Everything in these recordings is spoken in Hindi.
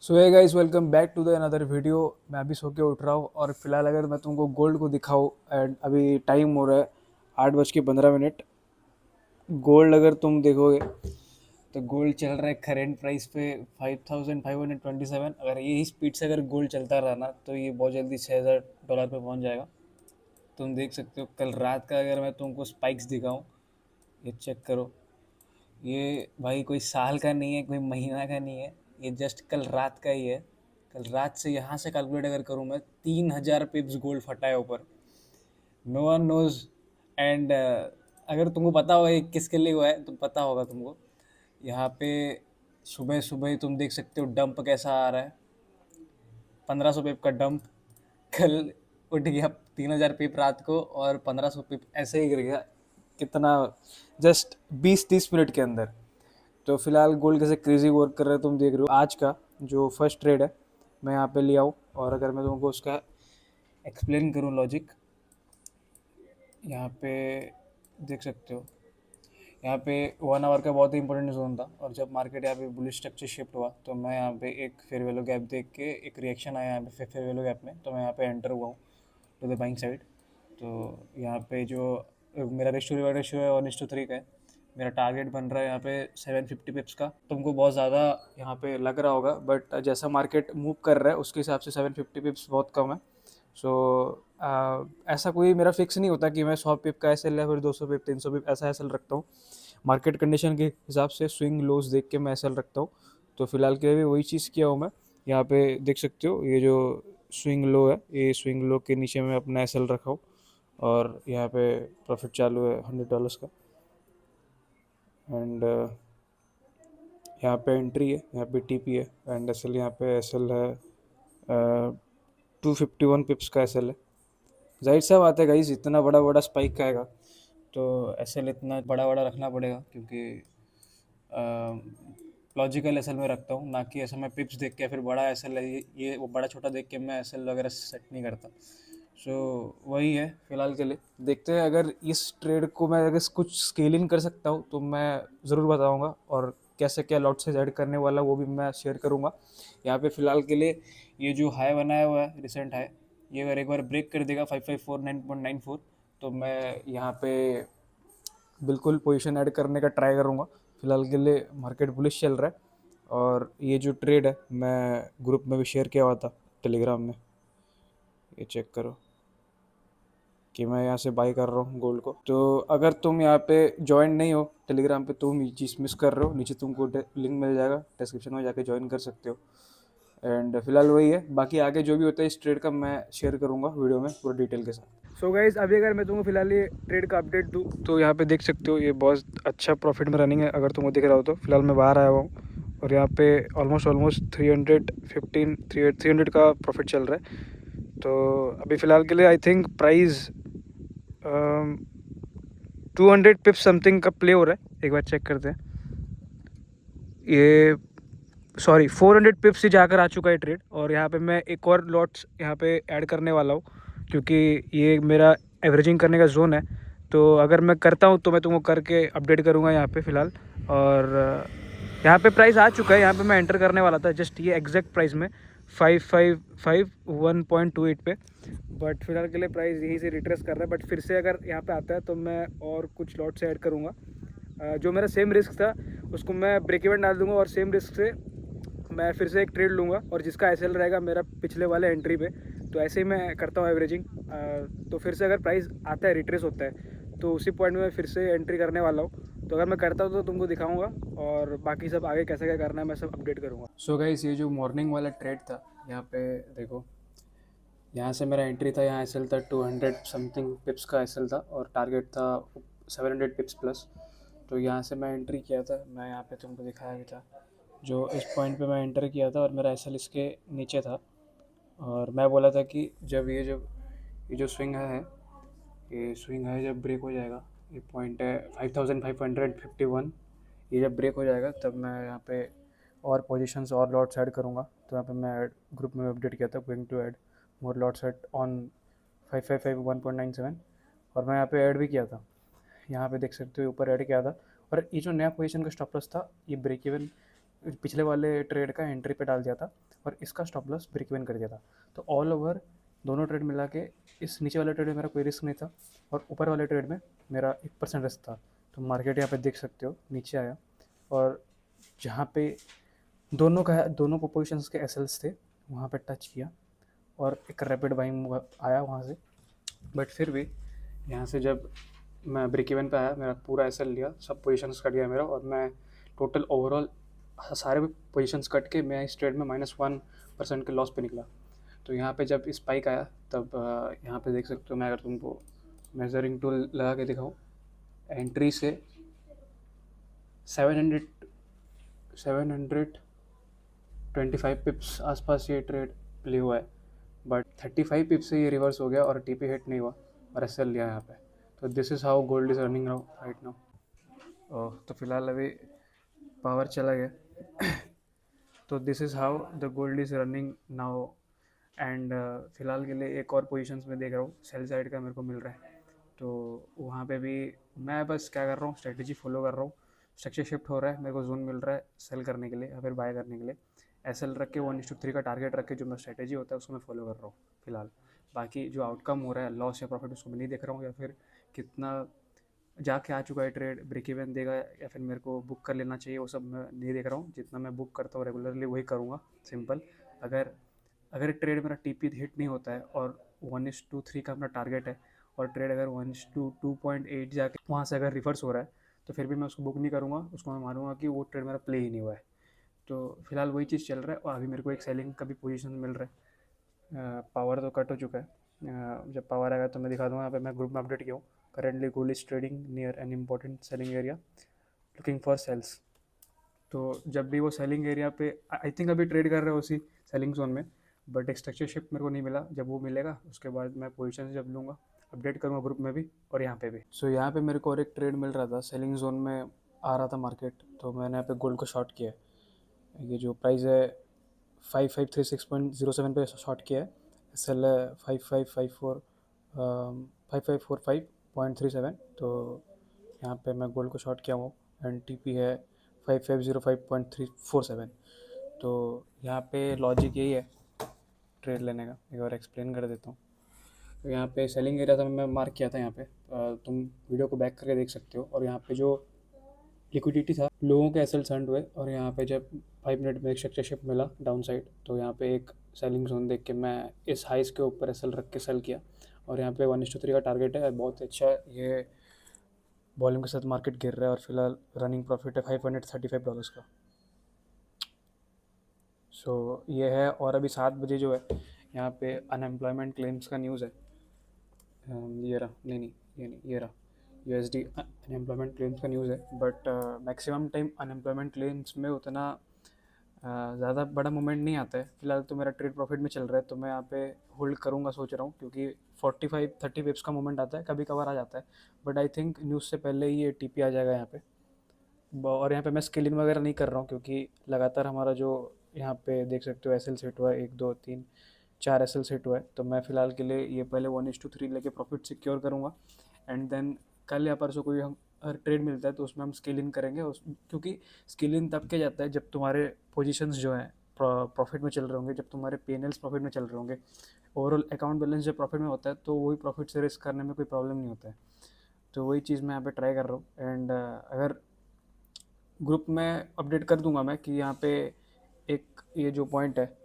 So hey guys, welcome back to the another video. मैं अभी सो के उठ रहा हूँ और फिलहाल अगर मैं तुमको गोल्ड को दिखाऊँ एंड अभी टाइम हो रहा है 8:15। गोल्ड अगर तुम देखोगे तो गोल्ड चल रहा है करेंट प्राइस पे 5527। अगर यही स्पीड से अगर गोल्ड चलता रहा ना तो ये बहुत जल्दी $6000 पे पहुंच जाएगा। तुम देख सकते हो कल रात का अगर मैं तुमको स्पाइक्स दिखाऊं, ये चेक करो। ये भाई कोई साल का नहीं है, कोई महीना का नहीं है, ये जस्ट कल रात का ही है। कल रात से यहाँ से कैलकुलेट अगर करूँ मैं, 3000 पिप्स गोल्ड फटा है ऊपर। No one knows. एंड अगर तुमको पता होगा ये किसके लिए हुआ है तो पता होगा तुमको। यहाँ पे सुबह सुबह ही तुम देख सकते हो डंप कैसा आ रहा है। 1500 पिप का डंप। कल उठ गया 3000 पिप रात को और 1500 पिप ऐसे ही गिर गया। कितना? जस्ट 20-30 मिनट के अंदर। तो फिलहाल गोल्ड कैसे क्रेजी वर्क कर रहा है तुम देख रहे हो। आज का जो फर्स्ट ट्रेड है मैं यहाँ पे ले आऊँ और अगर मैं तुमको उसका एक्सप्लेन करूँ लॉजिक, यहाँ पे देख सकते हो। यहाँ पे 1 आवर का बहुत ही इंपॉर्टेंट जोन था और जब मार्केट यहाँ पे बुलिश स्ट्रक्चर शिफ्ट हुआ तो मैं यहाँ पे एक फेयर वैल्यू गैप देख के एक रिएक्शन आया यहाँ पे फेयर वैल्यू गैप में, तो मैं यहाँ पे एंटर हुआ हूँ टू द बाइंग साइड। तो यहाँ पे जो मेरा रेशियो है 1:3 का है। मेरा टारगेट बन रहा है यहाँ पे 750 पिप्स का। तुमको बहुत ज़्यादा यहाँ पे लग रहा होगा बट जैसा मार्केट मूव कर रहा है उसके हिसाब से 750 पिप्स बहुत कम है। सो ऐसा कोई मेरा फिक्स नहीं होता कि मैं 100 पिप का एसएल या फिर 200 पिप 300 पिप ऐसा एसएल रखता हूँ। मार्केट कंडीशन के हिसाब से स्विंग लोज देख के मैं एसएल रखता हूँ। तो फिलहाल के लिए भी वही चीज़ किया हूँ मैं। यहाँ पे देख सकते हो ये जो स्विंग लो है, ये स्विंग लो के नीचे मैं अपना एसएल रखा हूँ और यहाँ पे प्रॉफिट चालू है $100 का। एंड यहाँ पे एंट्री है, यहाँ पे टीपी है एंड एसएल यहाँ पे एसएल है 251 पिप्स का एसएल है। जाहिर सा बात है गाइस, इतना बड़ा बड़ा स्पाइक का आएगा तो एसएल इतना बड़ा बड़ा रखना पड़ेगा क्योंकि लॉजिकल एसएल में रखता हूँ, ना कि ऐसा मैं पिप्स देख के फिर बड़ा एसएल है ये वो बड़ा छोटा देख के मैं एसएल वगैरह सेट नहीं करता। सो वही है फिलहाल के लिए। देखते हैं अगर इस ट्रेड को मैं अगर कुछ स्केल इन कर सकता हूँ तो मैं ज़रूर बताऊँगा और कैसे क्या लॉट से ऐड करने वाला वो भी मैं शेयर करूँगा। यहाँ पे फ़िलहाल के लिए ये जो हाई बनाया हुआ है रिसेंट हाई, ये अगर एक बार ब्रेक कर देगा 5549.94 तो मैं यहाँ पे बिल्कुल पोजीशन ऐड करने का ट्राई करूँगा। फ़िलहाल के लिए मार्केट बुलिश चल रहा है और ये जो ट्रेड है मैं ग्रुप में भी शेयर किया हुआ था टेलीग्राम में, ये चेक करो कि मैं यहाँ से बाई कर रहा हूँ गोल्ड को। तो अगर तुम यहाँ पे ज्वाइन नहीं हो टेलीग्राम पे, तुम ये चीज़ मिस कर रहे हो। नीचे तुमको लिंक मिल जाएगा डिस्क्रिप्शन में, जाके ज्वाइन कर सकते हो। एंड फिलहाल वही है, बाकी आगे जो भी होता है इस ट्रेड का मैं शेयर करूँगा वीडियो में पूरा डिटेल के साथ। सो गाइज, अभी अगर मैं तुमको फिलहाल ये ट्रेड का अपडेट दूँ तो यहाँ पे देख सकते हो ये बहुत अच्छा प्रॉफिट में रनिंग है। अगर तुमको दिख रहा हो तो फिलहाल मैं बाहर आया हुआ हूँ और यहाँ पे ऑलमोस्ट 300 का प्रॉफिट चल रहा है। तो अभी फ़िलहाल के लिए आई थिंक प्राइस 200 पिप्स समथिंग का प्ले हो रहा है। एक बार चेक करते हैं। ये 400 पिप्स से जाकर आ चुका है ट्रेड और यहाँ पे मैं एक और लॉट्स यहाँ पे ऐड करने वाला हूँ क्योंकि ये मेरा एवरेजिंग करने का जोन है। तो अगर मैं करता हूँ तो मैं तुमको करके अपडेट करूँगा यहाँ पे फ़िलहाल। और यहाँ पे प्राइस आ चुका है, यहाँ पे मैं एंटर करने वाला था जस्ट ये एग्जैक्ट प्राइस में 5551.28 पे। बट फिलहाल के लिए प्राइस यहीं से रिट्रेस कर रहा है, बट फिर से अगर यहाँ पे आता है तो मैं और कुछ लॉट से ऐड करूँगा। जो मेरा सेम रिस्क था उसको मैं ब्रेक इवन डाल दूँगा और सेम रिस्क से मैं फिर से एक ट्रेड लूँगा और जिसका एसएल रहेगा मेरा पिछले वाले एंट्री पे। तो ऐसे ही मैं करता हूँ एवरेजिंग। तो फिर से अगर प्राइस आता है रिट्रेस होता है तो उसी पॉइंट में मैं फिर से एंट्री करने वाला हूँ। तो अगर मैं करता हूँ तो तुमको दिखाऊंगा और बाकी सब आगे कैसे क्या करना है मैं सब अपडेट करूँगा। सो गाइस, ये जो मॉर्निंग वाला ट्रेड था यहाँ पे देखो, यहाँ से मेरा एंट्री था, यहाँ एसएल था 200 समथिंग पिप्स का एसएल था और टारगेट था 700 पिप्स प्लस। तो यहाँ से मैं एंट्री किया था, मैं यहाँ पे तुमको दिखाया भी था। जो इस पॉइंट पे मैं एंटर किया था और मेरा एसएल इसके नीचे था और मैं बोला था कि जब ये जो स्विंग है, ये स्विंग है जब ब्रेक हो जाएगा, ये पॉइंट है 5551, ये जब ब्रेक हो जाएगा तब मैं यहाँ पे और पोजीशंस और लॉट्स ऐड करूँगा। तो यहाँ पे मैं ग्रुप में अपडेट किया था going to add more lots at on 5551.97 और मैं यहाँ पे ऐड भी किया था। यहाँ पे देख सकते हो ऊपर ऐड किया था और ये जो नया पोजीशन का स्टॉप लॉस था ये ब्रेक इवन पिछले वाले ट्रेड का एंट्री पे डाल दिया था और इसका स्टॉप लॉस ब्रेक इवन कर दिया था। तो ऑल ओवर दोनों ट्रेड मिला के इस नीचे वाले ट्रेड में मेरा कोई रिस्क नहीं था और ऊपर वाले ट्रेड में मेरा 1% रिस्क था। तो मार्केट यहाँ पे देख सकते हो नीचे आया और जहाँ पे दोनों पोजिशंस के एसएल्स थे वहाँ पे टच किया और एक रैपिड बाइंग आया वहाँ से। बट फिर भी यहाँ से जब मैं ब्रेक इवन पे आया, मेरा पूरा एसएल लिया, सब पोजीशंस कट गया मेरा और मैं टोटल ओवरऑल सारे पोजीशंस कट के मैं इस ट्रेड में -1% के लॉस पे निकला। तो यहाँ पे जब स्पाइक आया तब यहाँ पे देख सकते हो, मैं अगर तुमको मेजरिंग टूल लगा के दिखाऊँ, एंट्री से 725 पिप्स आसपास ये ट्रेड प्ले हुआ है, बट 35 पिप्स से ये रिवर्स हो गया और टीपी हिट नहीं हुआ और एसएल लिया यहाँ पे। तो this is how gold is running now right now. तो फिलहाल अभी पावर चला गया तो this is how the gold is running now. And फिलहाल के लिए एक और पोजीशंस में देख रहा हूँ, सेल साइड का मेरे को मिल रहा है। तो वहाँ पे भी मैं बस क्या कर रहा हूँ, स्ट्रेटजी फॉलो कर रहा हूँ। स्ट्रक्चर शिफ्ट हो रहा है, मेरे को जोन मिल रहा है सेल करने के लिए या फिर बाय करने के लिए। एसएल रख के 1:3 का टारगेट रख के जो मैं स्ट्रेटजी होता है उसको मैं फॉलो कर रहा हूँ फिलहाल। बाकी जो आउटकम हो रहा है, लॉस या प्रॉफिट, उसको मैं नहीं देख रहा हूँ, या फिर कितना जाके आ चुका है ट्रेड, ब्रेक इवन देगा या फिर मेरे को बुक कर लेना चाहिए, वो सब मैं नहीं देख रहा हूँ। जितना मैं बुक करता हूँ रेगुलरली वही करूँगा, सिंपल। अगर अगर ट्रेड मेरा टीपी हिट नहीं होता है और 1:3 का अपना टारगेट है और ट्रेड अगर 1:2.8 जाके वहाँ से अगर रिवर्स हो रहा है तो फिर भी मैं उसको बुक नहीं करूँगा, उसको मैं मानूंगा कि वो ट्रेड मेरा प्ले ही नहीं हुआ है। तो फिलहाल वही चीज़ चल रहा है और अभी मेरे को एक सेलिंग का भी पोजीशन मिल रहा है। पावर तो कट हो चुका है, जब पावर आएगा तो मैं दिखा दूँगा। यहाँ पे मैं ग्रुप में अपडेट किया हूँ, currently gold is trading near an important selling area looking for sales. तो जब भी वो सेलिंग एरिया पे, आई थिंक अभी ट्रेड कर रहे हो उसी सेलिंग जोन में, बट एक स्ट्रक्चर शिफ्ट मेरे को नहीं मिला। जब वो मिलेगा उसके बाद मैं पोजीशन जब लूँगा अपडेट करूँगा ग्रुप में भी और यहाँ पे भी। सो यहाँ पे मेरे को और एक ट्रेड मिल रहा था, सेलिंग जोन में आ रहा था मार्केट, तो मैंने यहाँ पे गोल्ड को शॉर्ट किया है। ये जो प्राइस है 5536.07 पे शॉर्ट किया है। एसएल है 5545.37। तो यहाँ पे मैं गोल्ड को शॉर्ट किया हूँ एंड टीपी है 5505.347। तो यहाँ पे लॉजिक यही है ट्रेड लेने का, एक बार एक्सप्लेन कर देता हूँ। तो यहाँ पे सेलिंग एरिया था, मैं मार्क किया था यहाँ पे, तुम वीडियो को बैक करके देख सकते हो। और यहाँ पे जो लिक्विडिटी था, लोगों के एसएल हंट हुए और यहाँ पे जब 5 मिनट में एक स्ट्रक्चर शिफ्ट मिला डाउन साइड, तो यहाँ पे एक सेलिंग जोन देख के मैं इस हाइस के ऊपर एसएल रख के सेल किया और यहाँ पे 1:3 का टारगेट है। बहुत अच्छा ये वॉल्यूम के साथ मार्केट गिर रहा है और फिलहाल रनिंग प्रॉफिट है $535 का। सो ये है। और अभी 7 बजे जो है यहाँ पे अनएम्प्लॉयमेंट क्लेम्स का न्यूज़ है। ये रहा, नहीं ये नहीं, ये रहा यूएसडी अनएम्प्लॉयमेंट क्लेम्स का न्यूज़ है। But maximum time unemployment claims में उतना ज़्यादा बड़ा मूवमेंट नहीं आता है। फिलहाल तो मेरा ट्रेड प्रॉफिट में चल रहा है, तो मैं यहाँ पे होल्ड करूँगा सोच रहा हूँ, क्योंकि 45-30 पिप्स का मूवमेंट आता है, कभी कभार आ जाता है। बट आई थिंक न्यूज़ से पहले ही ये टीपी आ जाएगा यहाँ पे। और यहाँ पे मैं स्केलिंग वगैरह नहीं कर रहा हूँ, क्योंकि लगातार हमारा जो यहाँ पे देख सकते हो एस एल सेट हुआ है, 1 2 3 4 एस एल सेट हुआ है। तो मैं फ़िलहाल के लिए ये पहले 1:3 लेके प्रॉफिट सिक्योर करूँगा एंड देन कल या परसों कोई हम ट्रेड मिलता है तो उसमें हम स्केल इन करेंगे क्योंकि स्केल इन तब किया जाता है जब तुम्हारे पोजीशंस जो हैं प्रॉफिट में चल रहे होंगे, जब तुम्हारे पीएनएल्स प्रॉफिट में चल रहे होंगे। ओवरऑल अकाउंट बैलेंस जब प्रॉफिट में होता है तो वही प्रॉफिट से रिस्क करने में कोई प्रॉब्लम नहीं होता है। तो वही चीज़ मैं यहाँ पे ट्राई कर रहा हूँ एंड अगर ग्रुप में अपडेट कर दूंगा मैं कि यहाँ पे एक ये जो पॉइंट है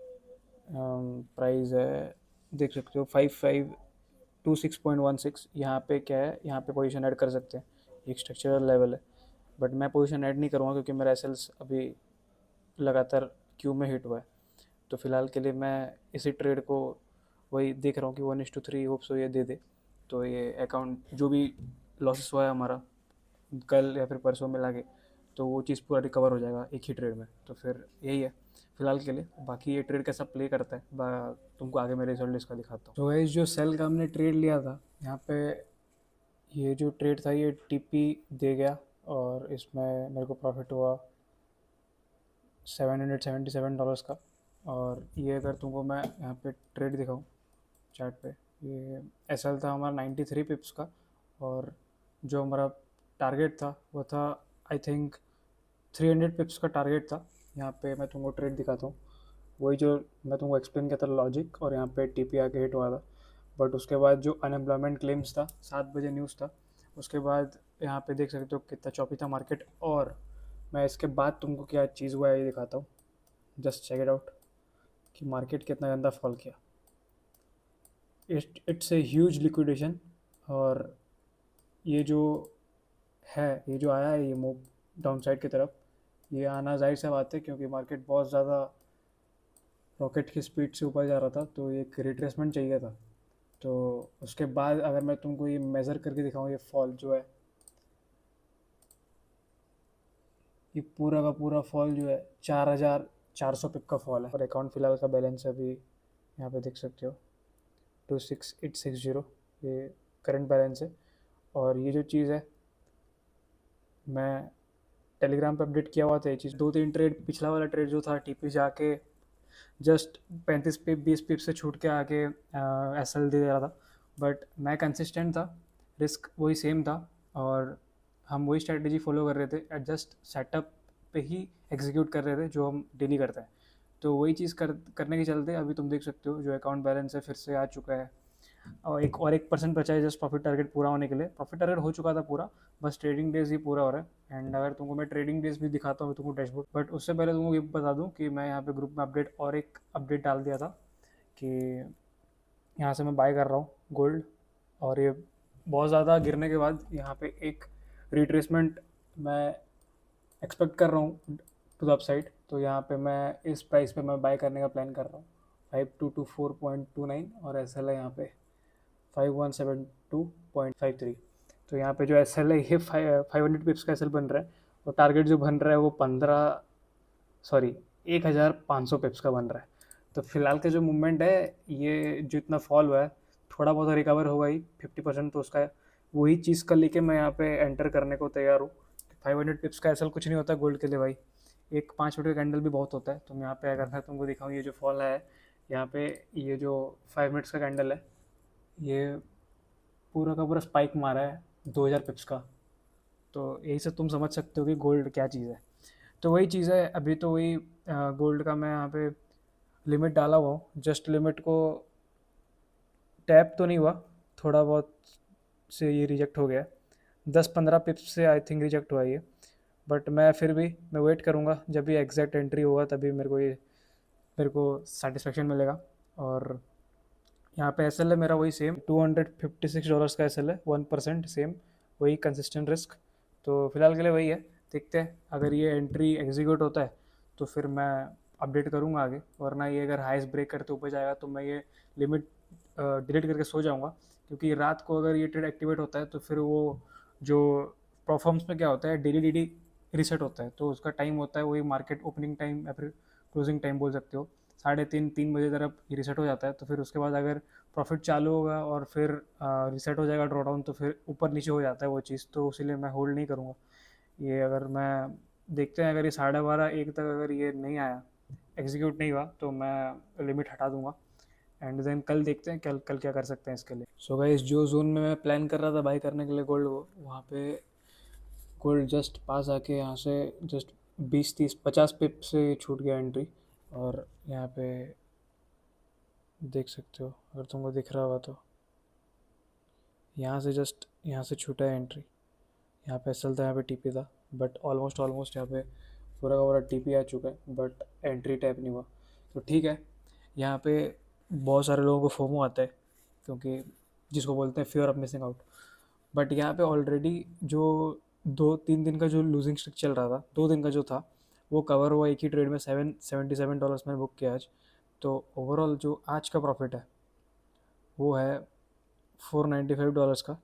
प्राइस है, देख सकते हो 5526.16। यहाँ पे क्या है, यहाँ पे पोजीशन ऐड कर सकते हैं, एक स्ट्रक्चरल लेवल है। बट मैं पोजीशन ऐड नहीं करूँगा क्योंकि मेरा एसएल्स अभी लगातार क्यू में हिट हुआ है। तो फिलहाल के लिए मैं इसी ट्रेड को वही देख रहा हूँ कि 1:3 होप्स हो ये दे दे, तो ये अकाउंट जो भी लॉसेस हुआ है हमारा कल या फिर परसों में लाके, तो वो चीज़ पूरा रिकवर हो जाएगा एक ही ट्रेड में। तो फिर यही है फिलहाल के लिए। बाकी ये ट्रेड कैसा प्ले करता है तुमको आगे मैं रिजल्ट इसका दिखाता हूँ। तो गाइस जो सेल का हमने ट्रेड लिया था, यहाँ पे ये जो ट्रेड था ये टीपी दे गया और इसमें मेरे को प्रॉफिट हुआ $777 का। और ये अगर तुमको मैं यहाँ पे ट्रेड दिखाऊँ चार्ट पे, ये एसएल था हमारा 93 पिप्स का और जो हमारा टारगेट था वो था आई थिंक 300 पिप्स का टारगेट था। यहाँ पे मैं तुमको ट्रेड दिखाता हूँ। वही जो मैं तुमको एक्सप्लेन किया था लॉजिक, और यहाँ पे टीपी आके हिट हुआ था। बट उसके बाद जो अनएम्प्लॉयमेंट क्लेम्स था, 7 बजे न्यूज़ था, उसके बाद यहाँ पे देख सकते हो कितना चौपी था मार्केट। और मैं इसके बाद तुमको क्या चीज़ हुआ है ये दिखाता हूँ, जस्ट चेक इट आउट कि मार्केट कितना गंदा फॉल किया। It's a huge liquidation. और ये जो है, ये जो आया है, ये मूव डाउन साइड की तरफ, ये आना जाहिर सा बात है क्योंकि मार्केट बहुत ज़्यादा रॉकेट की स्पीड से ऊपर जा रहा था, तो एक रिट्रेसमेंट चाहिए था। तो उसके बाद अगर मैं तुमको ये मेज़र करके दिखाऊँ, ये फॉल जो है, ये पूरा का पूरा फॉल जो है 4,400 पिप का फॉल है। और अकाउंट फ़िलहाल का बैलेंस अभी यहाँ पे देख सकते हो 26860, ये करंट बैलेंस है। और ये जो चीज़ है, मैं टेलीग्राम पे अपडेट किया हुआ था ये चीज़। 2-3 ट्रेड, पिछला वाला ट्रेड जो था टीपी जाके जस्ट 35 पिप 20 पिप से छूट के आके एस एल दे रहा था। बट मैं कंसिस्टेंट था, रिस्क वही सेम था, और हम वही स्ट्रेटजी फॉलो कर रहे थे, एडजस्ट सेटअप पे ही एग्जीक्यूट कर रहे थे जो हम डेली करते हैं। तो वही चीज़ करने के चलते अभी तुम देख सकते हो जो अकाउंट बैलेंस है फिर से आ चुका है। और 1% बचा है जस्ट प्रॉफिट टारगेट पूरा होने के लिए। प्रॉफिट टारगेट हो चुका था पूरा, बस ट्रेडिंग डेज ही पूरा हो रहा है। एंड अगर तुमको मैं ट्रेडिंग डेज भी दिखाता हूँ तुमको डैशबोर्ड, बट उससे पहले तुमको ये बता दूँ कि मैं यहाँ पे ग्रुप में अपडेट, और एक अपडेट डाल दिया था कि यहाँ से मैं बाय कर रहा हूँ गोल्ड। और ये बहुत ज़्यादा गिरने के बाद यहाँ पे एक रिट्रेसमेंट मैं एक्सपेक्ट कर रहा हूँ टू द अपसाइड। तो यहाँ पे मैं इस प्राइस पे मैं बाय करने का प्लान कर रहा हूँ 5224.29, और एस एल है यहाँ पे 5172.53। तो यहाँ पे जो एस एल है ये 500 पिप्स का एस एल बन रहा है, और टारगेट जो बन रहा है वो 15 पिप्स का बन रहा है। तो फिलहाल का जो मूवमेंट है, ये जो इतना फॉल हुआ है, थोड़ा बहुत रिकवर होगा ही 50%, तो उसका वही चीज़ का लेके मैं यहाँ पे एंटर करने को तैयार हूँ। 500 पिप्स का एस एल कुछ नहीं होता गोल्ड के लिए भाई, एक 5 मिनट का कैंडल भी बहुत होता है। तो यहाँ पे अगर मैं तुमको दिखाऊँ, ये जो फॉल है यहाँ पे, ये जो 5 मिनट्स का कैंडल है, ये पूरा का पूरा स्पाइक मारा है 2000 पिप्स का। तो यही से तुम समझ सकते हो कि गोल्ड क्या चीज़ है। तो वही चीज़ है, अभी तो वही गोल्ड का मैं यहाँ पे लिमिट डाला हुआ हूँ। जस्ट लिमिट को टैप तो नहीं हुआ, थोड़ा बहुत से ये रिजेक्ट हो गया, 10-15 पिप्स से आई थिंक रिजेक्ट हुआ ये। बट मैं फिर भी मैं वेट करूँगा, जब भी एग्जैक्ट एंट्री होगा तभी मेरे को सेटिस्फेक्शन मिलेगा। और यहाँ पे एस एल है मेरा वही सेम $256 का एस एल है, 1% सेम, वही कंसिस्टेंट रिस्क। तो फिलहाल के लिए वही है, देखते हैं अगर ये एंट्री एग्जीक्यूट होता है तो फिर मैं अपडेट करूँगा आगे, वरना ये अगर हाइस्ट ब्रेक करते ऊपर जाएगा तो मैं ये लिमिट डिलीट करके सो जाऊँगा। क्योंकि रात को अगर ये ट्रेड एक्टिवेट होता है तो फिर वो जो परफॉर्म्स में क्या होता है, डेली डेली रीसेट होता है, तो उसका टाइम होता है वही मार्केट ओपनिंग टाइम या फिर क्लोजिंग टाइम बोल सकते हो, 3:30-3 बजे तरफ ये रीसेट हो जाता है। तो फिर उसके बाद अगर प्रॉफिट चालू होगा और फिर रीसेट हो जाएगा ड्रॉडाउन, तो फिर ऊपर नीचे हो जाता है वो चीज़, तो इसीलिए मैं होल्ड नहीं करूँगा ये। अगर मैं देखते हैं अगर ये 12:30-1 तक अगर ये नहीं आया, एग्जीक्यूट नहीं हुआ, तो मैं लिमिट हटा दूंगा। एंड देन कल देखते हैं कल कल क्या कर सकते हैं इसके लिए। सो गाइस, जो जोन में मैं प्लान कर रहा था बाई करने के लिए गोल्ड को, वहाँ पे गोल्ड जस्ट पास आके यहाँ से जस्ट 20-30-50 पिप से छूट गया एंट्री। और यहाँ पे देख सकते हो अगर तुमको दिख रहा होगा तो, यहाँ से जस्ट यहाँ से छूटा है एंट्री। यहाँ पे एस एल था, यहाँ पे टीपी था, बट ऑलमोस्ट यहाँ पे पूरा का पूरा टीपी आ चुका है, बट एंट्री टैप नहीं हुआ। तो ठीक है, यहाँ पे बहुत सारे लोगों को फोमो आता है, क्योंकि जिसको बोलते हैं fear of missing out. But यहाँ पे ऑलरेडी जो 2-3 दिन का जो लूजिंग स्ट्रिक चल रहा था, 2 दिन का जो था, वो कवर हुआ एक ही ट्रेड में। $77 मैंने बुक किया आज। तो ओवरऑल जो आज का प्रॉफिट है वो है $495 का।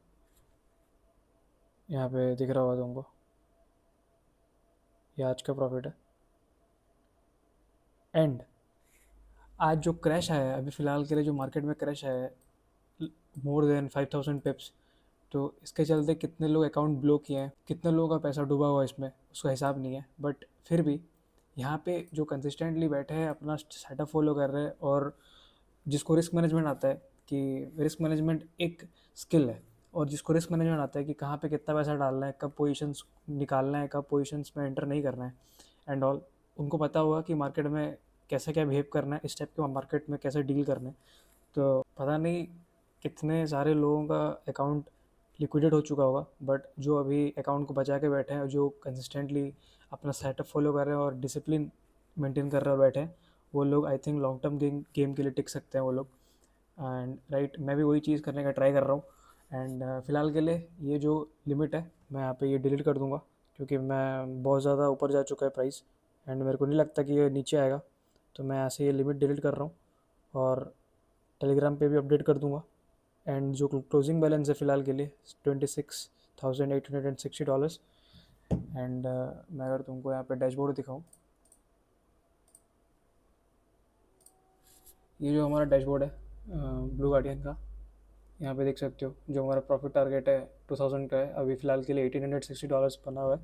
यहाँ पे दिख रहा होगा तुमको, ये आज का प्रॉफिट है। एंड आज जो क्रैश आया है अभी फ़िलहाल के लिए, जो मार्केट में क्रैश आया है मोर देन 5000 पिप्स, तो इसके चलते कितने लोग अकाउंट ब्लॉक किए हैं, कितने लोगों का पैसा डूबा हुआ है इसमें, उसका हिसाब नहीं है। बट फिर भी यहाँ पे जो कंसिस्टेंटली बैठे हैं, अपना सेटअप फॉलो कर रहे हैं, और जिसको रिस्क मैनेजमेंट आता है, कि रिस्क मैनेजमेंट एक स्किल है, और जिसको रिस्क मैनेजमेंट आता है कि कहाँ पे कितना पैसा डालना है, कब पोजीशंस निकालना है, कब पोजीशंस में एंटर नहीं करना है एंड ऑल, उनको पता होगा कि मार्केट में कैसे क्या बिहेव करना है, इस टाइप के मार्केट में कैसे डील करना है। तो पता नहीं कितने सारे लोगों का अकाउंट लिक्विडेट हो चुका होगा, बट जो अभी अकाउंट को बचा के बैठे हैं, जो कंसिस्टेंटली अपना सेटअप फॉलो कर रहे हैं और डिसिप्लिन मेंटेन कर रहे बैठे हैं, वो लोग I think long term game के लिए टिक सकते हैं वो लोग। एंड राइट, मैं भी वही चीज़ करने का ट्राई कर रहा हूँ। एंड फ़िलहाल के लिए ये जो लिमिट है मैं यहाँ पे ये डिलीट कर दूँगा, क्योंकि मैं बहुत ज़्यादा ऊपर जा चुका है प्राइस, एंड मेरे को नहीं लगता कि ये नीचे आएगा। तो मैं ऐसे ये लिमिट डिलीट कर रहा हूँ और टेलीग्राम पे भी अपडेट कर दूँगा। एंड जो क्लोजिंग बैलेंस है फ़िलहाल के लिए $26,860। एंड मैं अगर तुमको यहाँ पे डैशबोर्ड दिखाऊँ, ये जो हमारा डैशबोर्ड है ब्लू गार्डियन का, यहाँ पे देख सकते हो जो हमारा प्रॉफिट टारगेट है 2000 का है, अभी फ़िलहाल के लिए $1860 बना हुआ है।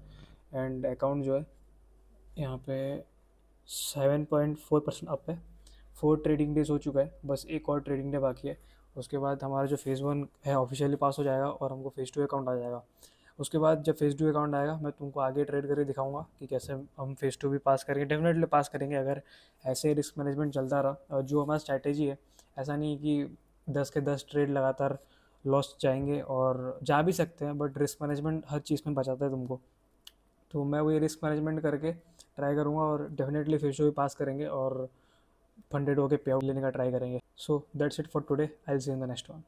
एंड अकाउंट जो है यहाँ पे 7.4% अप है। 4 ट्रेडिंग डेज हो चुका है, बस एक और ट्रेडिंग डे बाकी है। उसके बाद हमारा जो फेज़ 1 है ऑफिशियली पास हो जाएगा और हमको फेज़ 2 अकाउंट आ जाएगा। उसके बाद जब फेज़ 2 अकाउंट आएगा मैं तुमको आगे ट्रेड करके दिखाऊंगा कि कैसे हम फेज़ 2 भी पास करेंगे। डेफिनेटली पास करेंगे अगर ऐसे रिस्क मैनेजमेंट चलता रहा। जो हमारा स्ट्रैटेजी है, ऐसा नहीं कि 10 के 10 ट्रेड लगातार लॉस जाएंगे, और जा भी सकते हैं, बट रिस्क मैनेजमेंट हर चीज़ में बचाता है तुमको। तो मैं वही रिस्क मैनेजमेंट करके ट्राई करूँगा और डेफिनेटली फेज़ 2 भी पास करेंगे और फंडेड होके पे आउट लेने का ट्राई करेंगे। So that's it for today, I will see you in the next one.